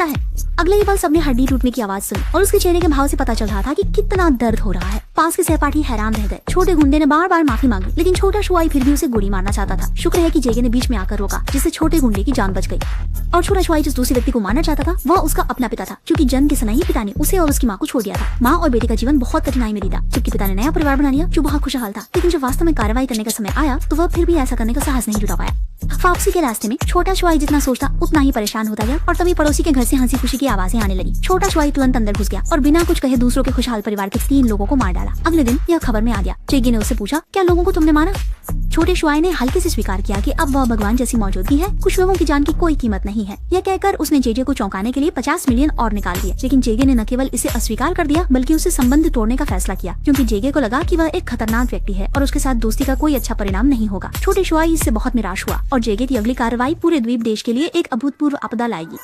हंसता है। अगले ही पल सबने हड्डी टूटने की आवाज सुनी और उसके चेहरे के भाव से पता चल रहा था कि कितना दर्द हो रहा है। पास के सहपाठी हैरान रह गए। छोटे गुंडे ने बार बार माफी मांगी, लेकिन छोटा शुआई फिर भी उसे गोली मारना चाहता था। शुक्र है कि जेगे ने बीच में आकर रोका, जिससे छोटे गुंडे की जान बच गई। और छोटा शुआई जिस दूसरे व्यक्ति को मारना चाहता था वह उसका अपना पिता था, क्योंकि जन्म के समय ही पिता ने उसे और उसकी माँ को छोड़ दिया था। माँ और बेटे का जीवन बहुत कठिनाई में बीता, जबकि पिता ने नया परिवार बना लिया जो बहुत खुशहाल था। लेकिन जब वास्तव में कार्रवाई करने का समय आया तो वह फिर भी ऐसा करने का साहस नहीं जुटा पाया। वापसी के रास्ते में छोटा शुआई जितना सोचता उतना ही परेशान होता गया और तभी पड़ोसी के घर से हंसी खुशी की आवाजें आने लगी। छोटा शुआई तुरंत अंदर घुस गया और बिना कुछ कहे दूसरों के खुशहाल परिवार के 3 लोगों को मार डाला। अगले दिन यह खबर में आ गया। जेगे ने उससे पूछा, क्या लोगों को तुमने मारा? छोटे शुआई ने हल्के से स्वीकार किया कि अब वह भगवान जैसी मौजूदगी है, कुछ लोगों की जान की कोई कीमत नहीं है। यह कहकर उसने जेजे को चौंकाने के लिए 50 मिलियन और निकाल दिए। लेकिन जेगे ने न केवल इसे अस्वीकार कर दिया बल्कि उसे संबंध तोड़ने का फैसला किया, क्योंकि जेगे को लगा कि वह एक खतरनाक व्यक्ति है और उसके साथ दोस्ती का कोई अच्छा परिणाम नहीं होगा। छोटे शुआई इससे बहुत निराश हुआ और जेगे की अगली कार्रवाई पूरे द्वीप देश के लिए एक अभूतपूर्व आपदा लाएगी।